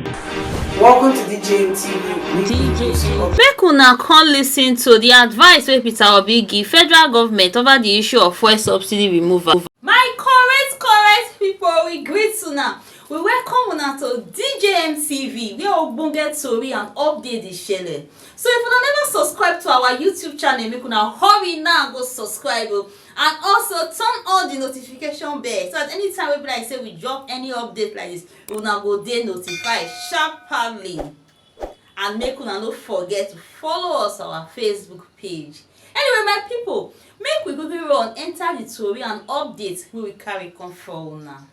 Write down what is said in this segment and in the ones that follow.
Welcome to DJ TV. Make una come listen to the advice wey Peter Obi give federal government over the issue of fuel subsidy removal. My correct people, we greet una. We welcome una to DJ TV, where ogbonge tori and update dey shele. So if una never subscribe to our YouTube channel, make una hurry now go subscribe and also turn on the notification bell so that anytime we be like say we drop any update like this, una go dey notified sharply. And make una no forget to follow us on our Facebook page. Anyway, my people, make we quickly run enter the tori and update wey we carry come for una.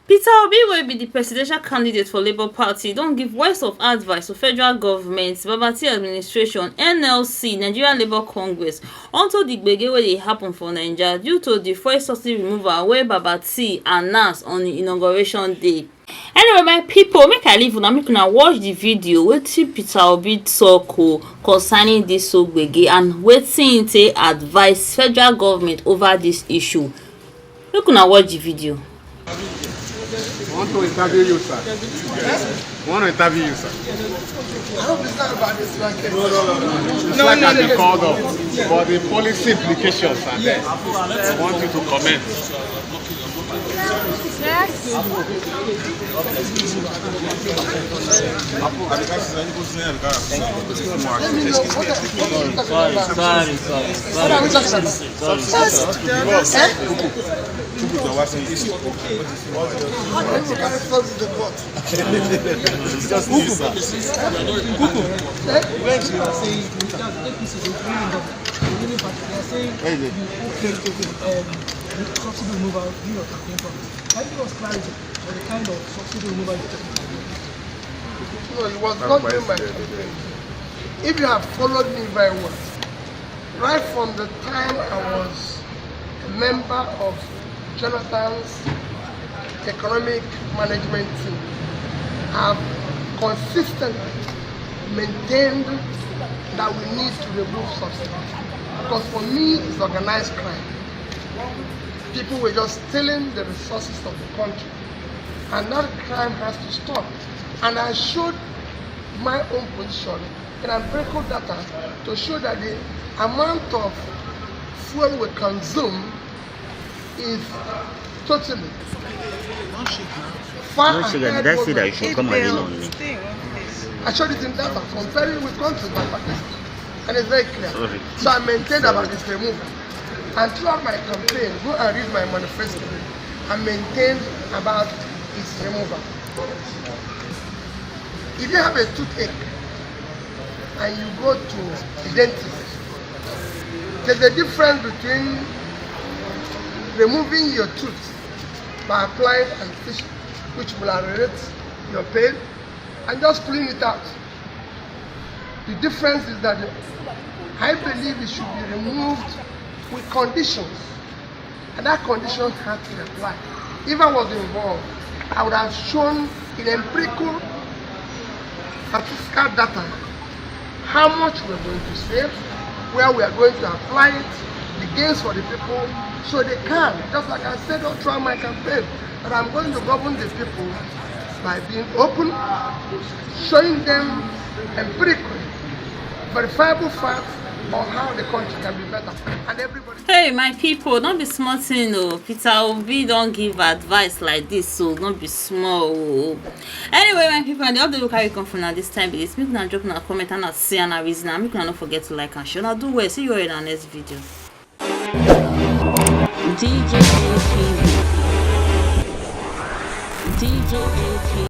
Peter Obi will be the presidential candidate for Labour Party. Don't give words of advice to federal government, Babati administration, NLC, Nigerian Labour Congress, unto the gbeke wey dey happen for Nigeria due to the fuel subsidy removal wey Babati announced on the inauguration day. Anyway, my people, make I leave una make una watch the video wetin Peter Obi talk concerning this gbeke and wetin he advise federal government over this issue. Make una watch the video. I want to interview you, sir. I want to interview you, sir. I don't understand about this market. It's like I've been called up for the policy implications and then I want you to comment. Subsidy removal, you are talking from. Can you give us clarity on the kind of subsidy removal you're talking about? No, it was not during my campaign. If you have followed me very well, right from the time I was a member of Jonathan's economic management team, I have consistently maintained that we need to remove subsidy. Because for me, it's organized crime. People were just stealing the resources of the country, and that crime has to stop. And I showed my own position in empirical data to show that the amount of fuel we consume is totally far ahead of what we I showed it in data comparing with countries like Pakistan, and it's very clear. So I maintained about this removal. And throughout my campaign, go and read my manifesto, I maintained about its removal. If you have a toothache and you go to the dentist, there's a difference between removing your tooth by applying anesthesia, which will alleviate your pain, and just pulling it out. The difference is that I believe it should be removed with conditions, and that condition had to apply. If I was involved, I would have shown in empirical statistical data how much we're going to save, where we are going to apply it, the gains for the people, so they can, just like I said all throughout my campaign, that I'm going to govern the people by being open, showing them empirically verifiable facts on how the country can be better, and everybody. Hey, my people, don't be small thing o. Peter Obi don't give advice like this, so don't be small o. Anyway, my people, and the update we carry come from now this time be this. Make una drop una comment and see and reason, and make una not forget to like and share. Now do well. See you all in our next video. DJ